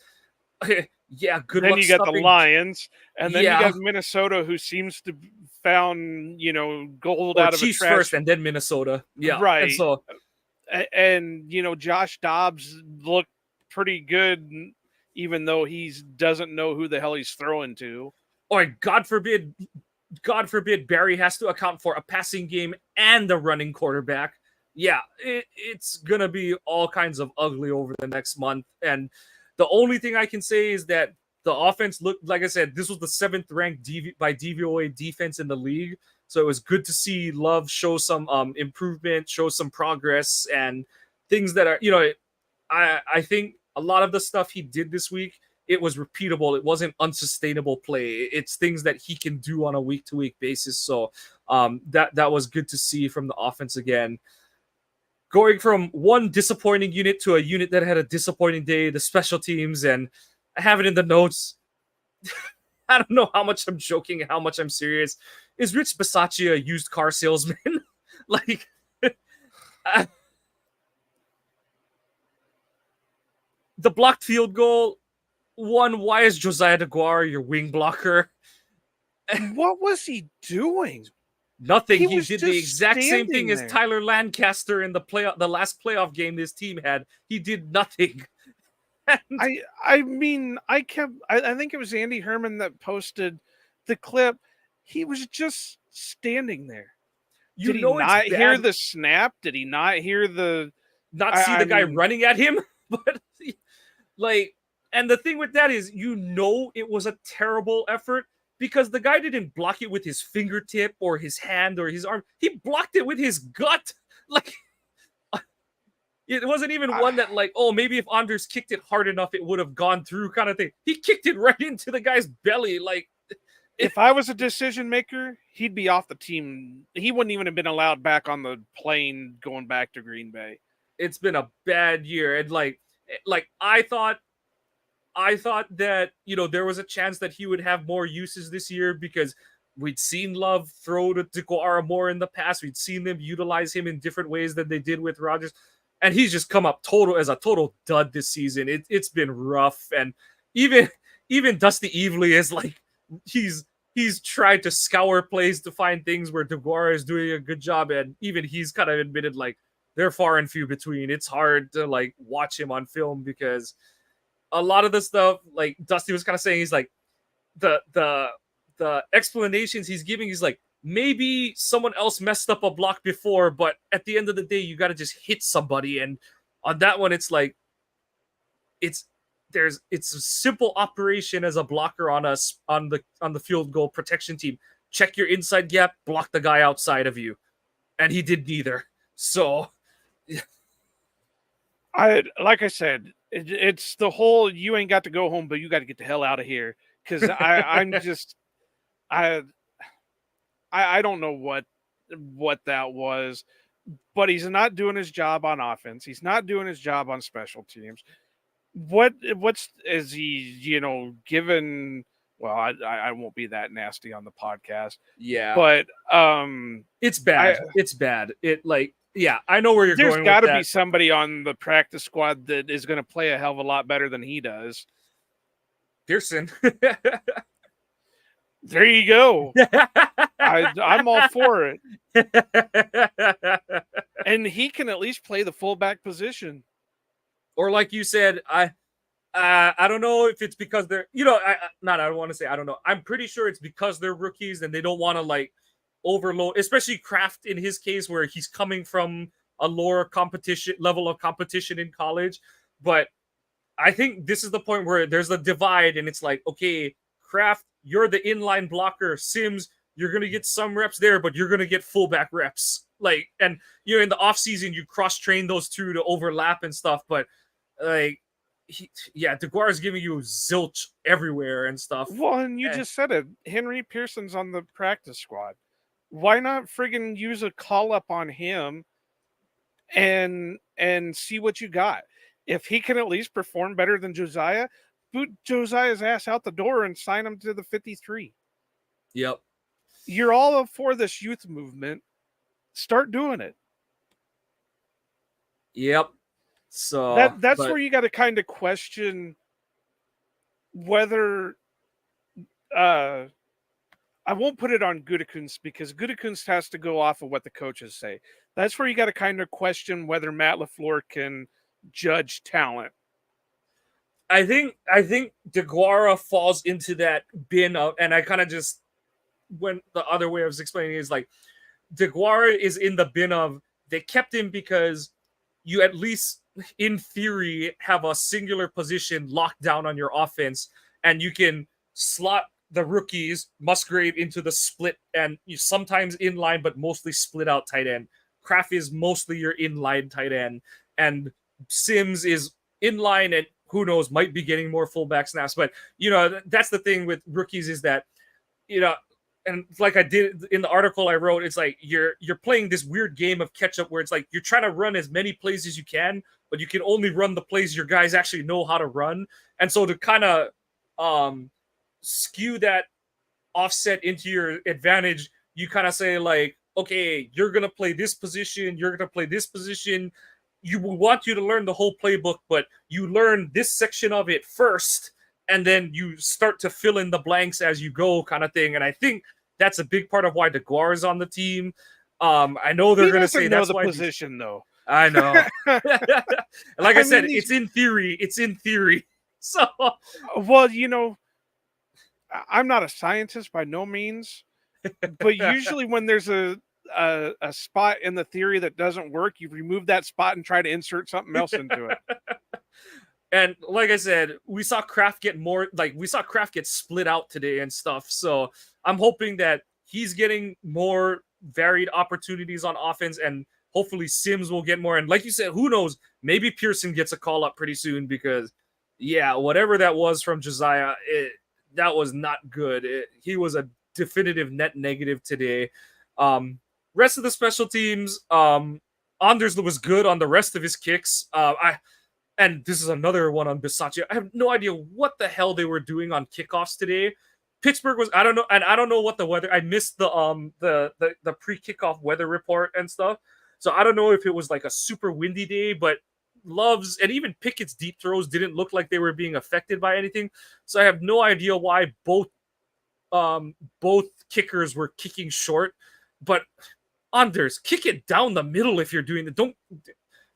[SPEAKER 1] Yeah, good luck.
[SPEAKER 2] Then you got the Lions, and then you got Minnesota, who seems to found gold out of
[SPEAKER 1] Chiefs
[SPEAKER 2] a trash
[SPEAKER 1] first, and then Minnesota. Yeah,
[SPEAKER 2] right.
[SPEAKER 1] And so,
[SPEAKER 2] Josh Dobbs looked pretty good, even though he doesn't know who the hell he's throwing to.
[SPEAKER 1] Or God forbid, Barry has to account for a passing game and a running quarterback. Yeah, it's gonna be all kinds of ugly over the next month. And the only thing I can say is that the offense looked, like I said, this was the 7th ranked by DVOA defense in the league. So it was good to see Love show some improvement, show some progress, and things that are, I think a lot of the stuff he did this week, it was repeatable. It wasn't unsustainable play. It's things that he can do on a week-to-week basis. So that was good to see from the offense again. Going from one disappointing unit to a unit that had a disappointing day, the special teams, and I have it in the notes. I don't know how much I'm joking and how much I'm serious. Is Rich Bisaccia a used car salesman? Like, the blocked field goal. One, why is Josiah DeGuara your wing blocker?
[SPEAKER 2] What was he doing?
[SPEAKER 1] Nothing. He did the exact same thing as Tyler Lancaster in the last playoff game this team had. He did nothing.
[SPEAKER 2] I think it was Andy Herman that posted the clip. He was just standing there. Did he not hear the snap? Did he not hear the
[SPEAKER 1] see the guy running at him? But and the thing with that is, it was a terrible effort because the guy didn't block it with his fingertip or his hand or his arm. He blocked it with his gut. Like, it wasn't even one that maybe if Anders kicked it hard enough, it would have gone through kind of thing. He kicked it right into the guy's belly.
[SPEAKER 2] If I was a decision maker, he'd be off the team. He wouldn't even have been allowed back on the plane going back to Green Bay.
[SPEAKER 1] It's been a bad year. And I thought that, there was a chance that he would have more uses this year because we'd seen Love throw to DeGuara more in the past. We'd seen them utilize him in different ways than they did with Rodgers. And he's just come up as a total dud this season. It's been rough. And even Dusty Evely is he's tried to scour plays to find things where DeGuara is doing a good job. And even he's kind of admitted they're far and few between. It's hard to watch him on film because a lot of the stuff, Dusty was kind of saying, he's the explanations he's giving, he's maybe someone else messed up a block before, but at the end of the day, you got to just hit somebody. And on that one, it's it's it's a simple operation as a blocker on us on the field goal protection team. Check your inside gap, block the guy outside of you, and he did neither. So
[SPEAKER 2] like I said, it's the whole you ain't got to go home, but you got to get the hell out of here. Because I'm just I I don't know what that was, but he's not doing his job on offense. He's not doing his job on special teams. What's is he, given? Well, I won't be that nasty on the podcast.
[SPEAKER 1] yeah,
[SPEAKER 2] But
[SPEAKER 1] it's bad. It's bad. I know where you're
[SPEAKER 2] there's
[SPEAKER 1] going.
[SPEAKER 2] got to
[SPEAKER 1] with
[SPEAKER 2] be
[SPEAKER 1] that.
[SPEAKER 2] somebody on the practice squad that is going to play a hell of a lot better than he does.
[SPEAKER 1] Pearson.
[SPEAKER 2] There you go. I'm all for it. And he can at least play the fullback position.
[SPEAKER 1] Or like you said, I don't know if it's because they're, I don't want to say I don't know. I'm pretty sure it's because they're rookies and they don't want to like overload, especially Kraft in his case where he's coming from a lower competition level of competition in college. But I think this is the point where there's a divide and it's like, okay, Kraft, you're the inline blocker. Sims, you're going to get some reps there, but you're going to get fullback reps. Like, and in the offseason, you cross-train those two to overlap and stuff. But like, DeGuara is giving you zilch everywhere and stuff.
[SPEAKER 2] Well, and you just said it. Henry Pearson's on the practice squad. Why not friggin' use a call-up on him and see what you got? If he can at least perform better than Josiah, boot Josiah's ass out the door and sign him to the 53.
[SPEAKER 1] Yep.
[SPEAKER 2] You're all for this youth movement. Start doing it.
[SPEAKER 1] Yep. So
[SPEAKER 2] that's where you got to kind of question whether I won't put it on Gutekunst because Gutekunst has to go off of what the coaches say. That's where you got to kind of question whether Matt LaFleur can judge talent.
[SPEAKER 1] I think DeGuara falls into that bin of, and I kind of just went the other way I was explaining is like DeGuara is in the bin of they kept him because you at least in theory have a singular position locked down on your offense and you can slot the rookies Musgrave into the split and you sometimes inline but mostly split out tight end. Kraft is mostly your inline tight end and Sims is inline and who knows might be getting more fullback snaps, but that's the thing with rookies is that and like I did in the article I wrote, it's like you're playing this weird game of catch up where it's like you're trying to run as many plays as you can, but you can only run the plays your guys actually know how to run. And so to kind of skew that offset into your advantage, you kind of say like, okay, you're going to play this position, you're going to play this position. You want you to learn the whole playbook, but you learn this section of it first, and then you start to fill in the blanks as you go kind of thing. And I think that's a big part of why DeGuara is on the team. I know they're going to say that's why
[SPEAKER 2] position though.
[SPEAKER 1] I know. Like I said, it's in theory. It's in theory. So,
[SPEAKER 2] well, I'm not a scientist by no means, but usually when there's a spot in the theory that doesn't work, you remove that spot and try to insert something else into it.
[SPEAKER 1] And like I said, we saw Kraft get split out today and stuff. So I'm hoping that he's getting more varied opportunities on offense and hopefully Sims will get more. And like you said, who knows, maybe Pearson gets a call up pretty soon because whatever that was from Josiah, that was not good. He was a definitive net negative today. Rest of the special teams, Anders was good on the rest of his kicks. And this is another one on Bisaccia. I have no idea what the hell they were doing on kickoffs today. Pittsburgh was, I don't know, and I don't know what the weather. I missed the pre-kickoff weather report and stuff. So I don't know if it was like a super windy day, but Love's and even Pickett's deep throws didn't look like they were being affected by anything. So I have no idea why both kickers were kicking short. But Anders, kick it down the middle if you're doing it. Don't.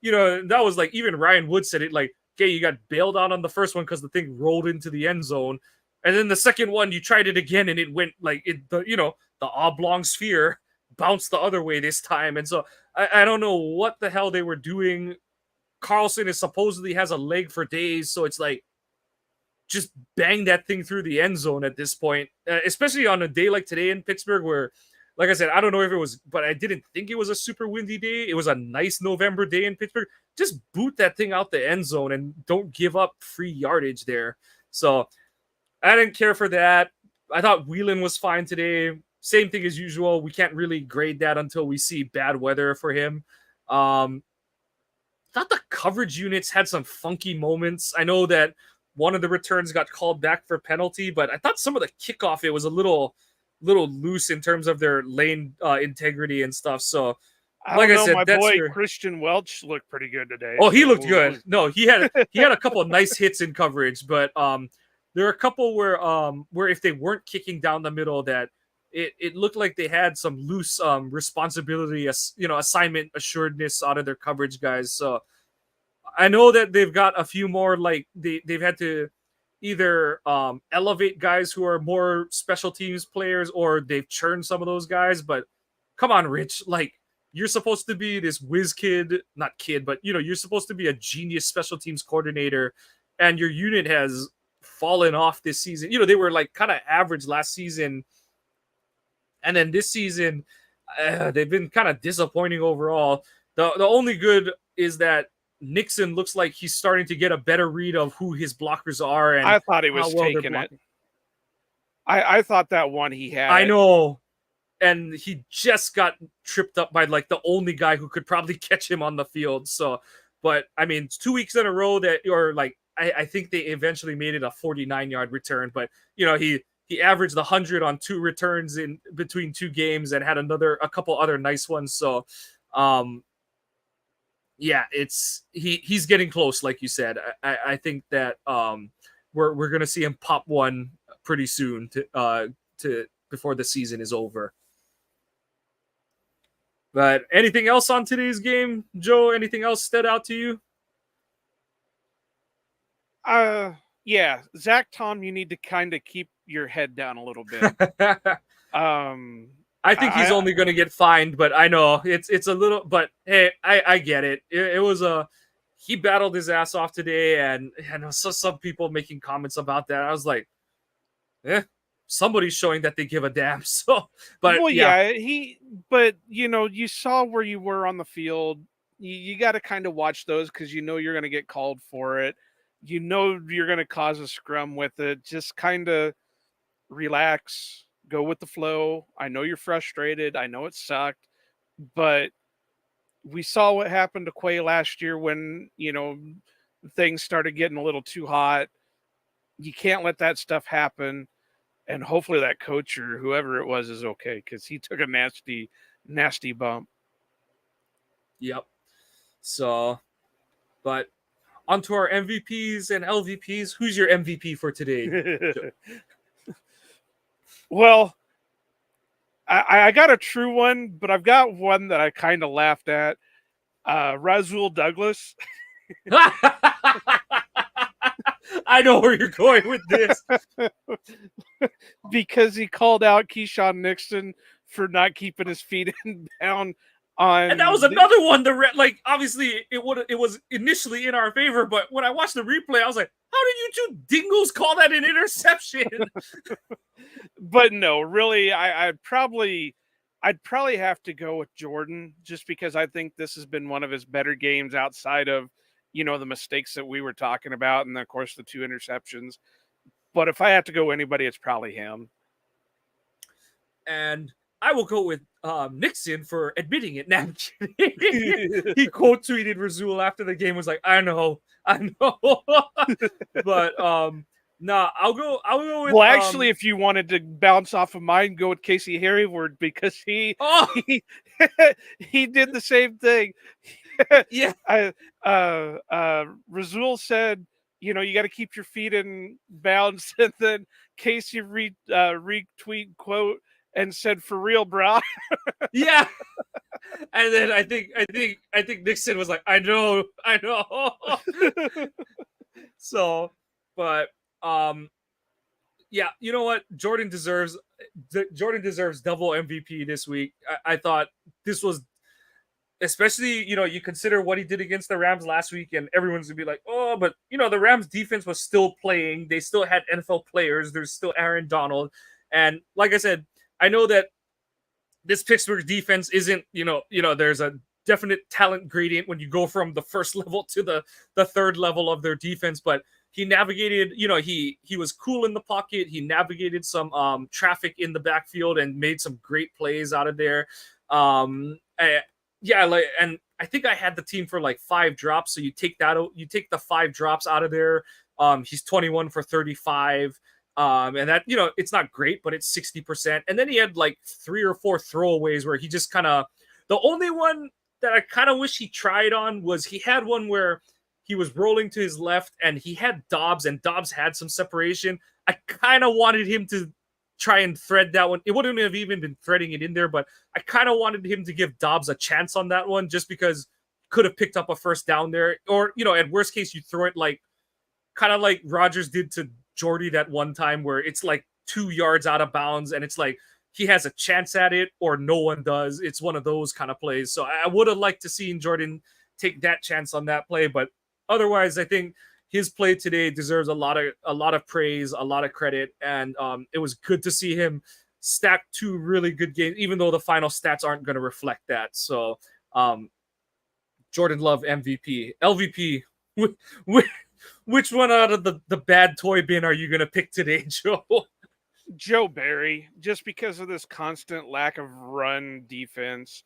[SPEAKER 1] That was like, even Ryan Wood said it like, okay, you got bailed out on the first one because the thing rolled into the end zone. And then the second one, you tried it again and it went like the oblong sphere bounced the other way this time. And so I don't know what the hell they were doing Carlson is supposedly has a leg for days, so it's like just bang that thing through the end zone at this point, especially on a day like today in Pittsburgh, where, like I said, I don't know if it was, but I didn't think it was a super windy day. It was a nice November day in Pittsburgh. Just boot that thing out the end zone and don't give up free yardage there. So I didn't care for that. I thought Whelan was fine today. Same thing as usual. We can't really grade that until we see bad weather for him. Thought the coverage units had some funky moments. I know that one of the returns got called back for penalty, but I thought some of the kickoff, it was a little loose in terms of their lane integrity and stuff. So, like I said,
[SPEAKER 2] my
[SPEAKER 1] that's
[SPEAKER 2] boy Christian Welch looked pretty good today.
[SPEAKER 1] Oh, he looked good. No, he had a couple of nice hits in coverage, but there are a couple where if they weren't kicking down the middle, that it looked like they had some loose responsibility, assignment assuredness out of their coverage guys. So I know that they've got a few more, like they've had to either elevate guys who are more special teams players, or they've churned some of those guys. But come on, Rich, like, you're supposed to be this whiz kid, not kid, but you're supposed to be a genius special teams coordinator, and your unit has fallen off this season. They were like kind of average last season, and then this season they've been kind of disappointing overall. The only good is that Nixon looks like he's starting to get a better read of who his blockers are, and
[SPEAKER 2] I thought he was taking it. I thought that one he had.
[SPEAKER 1] I know. And he just got tripped up by like the only guy who could probably catch him on the field. So, but I mean, 2 weeks in a row I think they eventually made it a 49-yard return. But he averaged 100 on 2 returns in between 2 games and had a couple other nice ones. So, yeah, he's getting close, like you said. I think that we're gonna see him pop one pretty soon to before the season is over. But anything else on today's game, Joe? Anything else stood out to you?
[SPEAKER 2] Yeah, Zach Tom, you need to kind of keep your head down a little bit.
[SPEAKER 1] I think he's only going to get fined, but I know it's a little. But hey, I get it. It was he battled his ass off today, and I saw some people making comments about that. I was like, somebody's showing that they give a damn. So, but
[SPEAKER 2] well, yeah, you saw where you were on the field. You got to kind of watch those because you're going to get called for it. You're going to cause a scrum with it. Just kind of relax, go with the flow. I know you're frustrated. I know it sucked, but we saw what happened to Quay last year when things started getting a little too hot. You can't let that stuff happen. And hopefully that coach or whoever it was is okay, because he took a nasty, nasty bump.
[SPEAKER 1] Yep. So, but onto our MVPs and LVPs. Who's your MVP for today?
[SPEAKER 2] Well, I got a true one, but I've got one that I kind of laughed at. Rasul Douglas.
[SPEAKER 1] I know where you're going with this.
[SPEAKER 2] Because he called out Keyshawn Nixon for not keeping his feet in bound on.
[SPEAKER 1] And that was another one. Obviously it was initially in our favor, but when I watched the replay, I was like, how did you two dingoes call that an interception?
[SPEAKER 2] But no, really, I'd probably have to go with Jordan, just because I think this has been one of his better games outside of the mistakes that we were talking about, and of course the 2 interceptions. But if I have to go anybody, it's probably him.
[SPEAKER 1] And I will go with Nixon for admitting it. Now, he quote tweeted Rasul after the game, was like, I know. But I'll go with.
[SPEAKER 2] Well, actually, if you wanted to bounce off of mine, go with Casey Hayward, because he did the same thing.
[SPEAKER 1] Yeah.
[SPEAKER 2] Rasul said, you got to keep your feet in bounds, and then Casey retweet quote and said, "For real, bro."
[SPEAKER 1] Yeah. And then I think Nixon was like, I know. So, but yeah, you know what? Jordan deserves double MVP this week. I thought this was especially, you consider what he did against the Rams last week, and everyone's gonna be like, oh, but the Rams defense was still playing. They still had NFL players. There's still Aaron Donald, and like I said, I know that this Pittsburgh defense isn't, there's a definite talent gradient when you go from the first level to the third level of their defense, but he navigated, he was cool in the pocket. He navigated some traffic in the backfield and made some great plays out of there. Yeah, and I think I had the team for like 5 drops. So you take the 5 drops out of there. He's 21 for 35. And that, it's not great, but it's 60%. And then he had like 3 or 4 throwaways where he just kind of, the only one that I kind of wish he tried on was he had one where he was rolling to his left and he had Dobbs, and Dobbs had some separation. I kind of wanted him to try and thread that one. It wouldn't have even been threading it in there, but I kind of wanted him to give Dobbs a chance on that one just because could have picked up a first down there. Or, at worst case, you throw it like kind of like Rodgers did to Jordy that one time where it's like 2 yards out of bounds and it's like he has a chance at it or no one does. It's one of those kind of plays. So I would have liked to see Jordan take that chance on that play, but otherwise I think his play today deserves a lot of praise, a lot of credit, and it was good to see him stack 2 really good games, even though the final stats aren't going to reflect that. So Jordan Love MVP. LVP, which one out of the bad toy bin are you going to pick today, Joe?
[SPEAKER 2] Joe Barry, just because of this constant lack of run defense.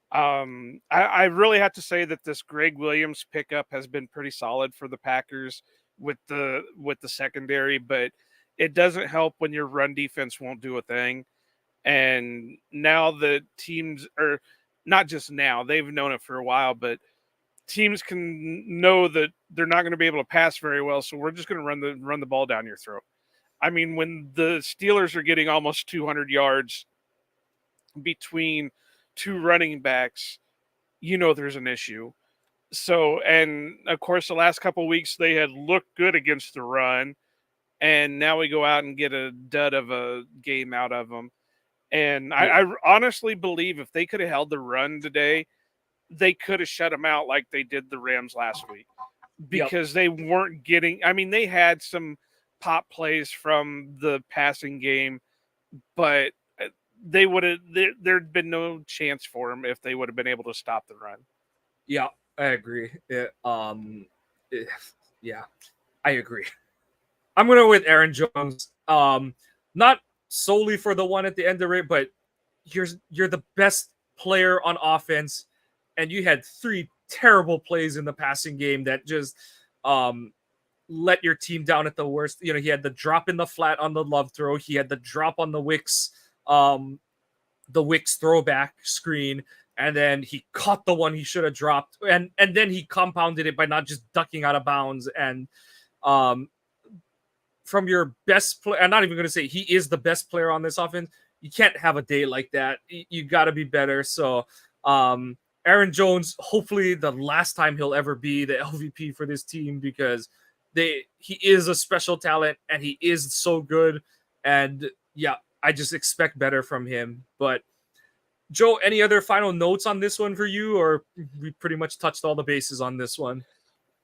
[SPEAKER 2] I really have to say that this Greg Williams pickup has been pretty solid for the Packers with the secondary, but it doesn't help when your run defense won't do a thing. And now the teams, or not just now, they've known it for a while, but teams can know that they're not going to be able to pass very well, so we're just going to run the ball down your throat. I mean, when the Steelers are getting almost 200 yards between 2 running backs, there's an issue. So, and of course, the last couple of weeks they had looked good against the run, and now we go out and get a dud of a game out of them. And I honestly believe if they could have held the run today, they could have shut them out like they did the Rams last week, because they weren't getting. I mean, they had some pop plays from the passing game, but they would have. There'd been no chance for them if they would have been able to stop the run.
[SPEAKER 1] Yeah, I agree. Yeah, I agree. I'm gonna go with Aaron Jones. Not solely for the one at the end of it, but you're the best player on offense, and you had 3 terrible plays in the passing game that just let your team down at the worst. He had the drop in the flat on the Love throw. He had the drop on the Wicks throwback screen, and then he caught the one he should have dropped, and then he compounded it by not just ducking out of bounds. And from your best player, I'm not even going to say he is the best player on this offense, you can't have a day like that. You got to be better. So Aaron Jones, hopefully the last time he'll ever be the LVP for this team, because he is a special talent and he is so good. And yeah, I just expect better from him. But Joe, any other final notes on this one for you, or we pretty much touched all the bases on this one?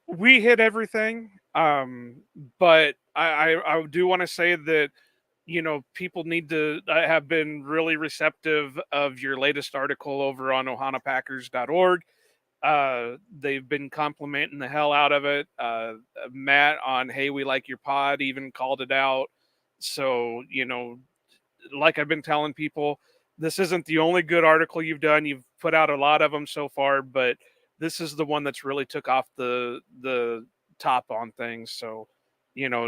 [SPEAKER 2] We hit everything. But I do want to say that, people need to have been really receptive of your latest article over on ohanapackers.org. They've been complimenting the hell out of it. Matt on Hey, We Like Your Pod even called it out. So, like I've been telling people, this isn't the only good article you've done. You've put out a lot of them so far, but this is the one that's really took off the top on things. So,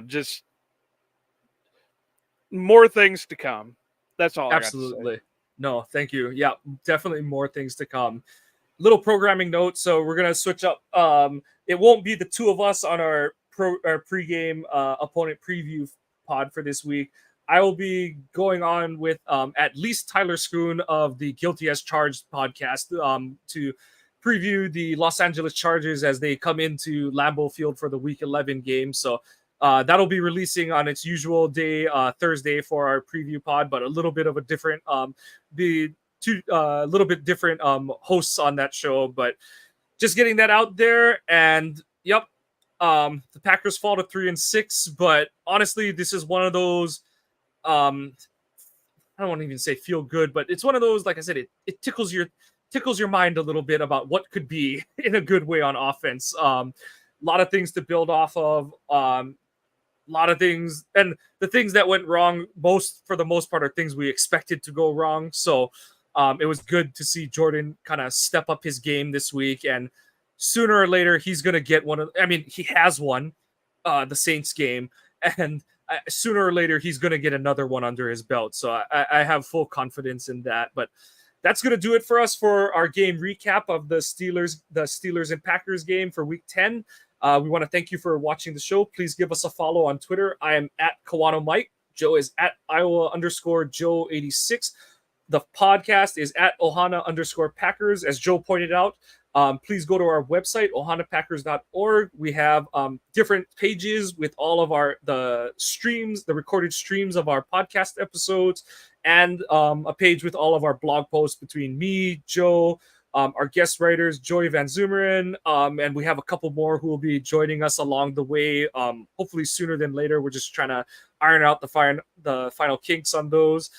[SPEAKER 2] just more things to come. That's all.
[SPEAKER 1] Absolutely.
[SPEAKER 2] I got to say.
[SPEAKER 1] No, thank you. Yeah, definitely more things to come. Little programming note. So we're going to switch up. It won't be the 2 of us on our pregame opponent preview pod for this week. I will be going on with at least Tyler Schoon of the Guilty as Charged podcast to preview the Los Angeles Chargers as they come into Lambeau Field for the Week 11 game. So that'll be releasing on its usual day, Thursday, for our preview pod, but a little bit of a different two little bit different hosts on that show, but just getting that out there. And yep, the Packers fall to 3-6, but honestly, this is one of those. I don't want to even say feel good, but it's one of those. Like I said, it tickles your mind a little bit about what could be in a good way on offense. A lot of things to build off of. A lot of things, and the things that went wrong, for the most part, are things we expected to go wrong. So it was good to see Jordan kind of step up his game this week, and sooner or later he's going to get one of. I mean, he has won the Saints game, and sooner or later he's going to get another one under his belt. So I have full confidence in that. But that's going to do it for us for our game recap of the Steelers and Packers game for Week 10. We want to thank you for watching the show. Please give us a follow on Twitter. I am at Kawano Mike. Joe is at Iowa_Joe86. The podcast is at Ohana_Packers. As Joe pointed out, please go to our website, ohanapackers.org. We have different pages with all of the recorded streams of our podcast episodes, and a page with all of our blog posts between me, Joe, our guest writers, Joey Van Zumeren, and we have a couple more who will be joining us along the way, hopefully sooner than later. We're just trying to iron out the final kinks on those.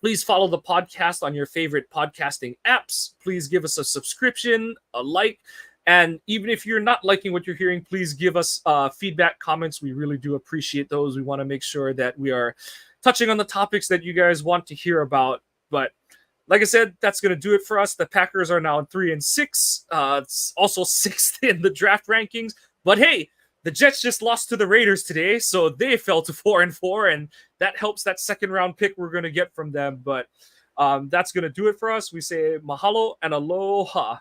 [SPEAKER 1] Please follow the podcast on your favorite podcasting apps. Please give us a subscription, a like, and even if you're not liking what you're hearing, please give us feedback, comments. We really do appreciate those. We want to make sure that we are touching on the topics that you guys want to hear about. But like I said, that's going to do it for us. The Packers are now 3-6. It's also 6th in the draft rankings. But hey, the Jets just lost to the Raiders today, so they fell to 4-4, and that helps that second-round pick we're going to get from them. But that's going to do it for us. We say mahalo and aloha.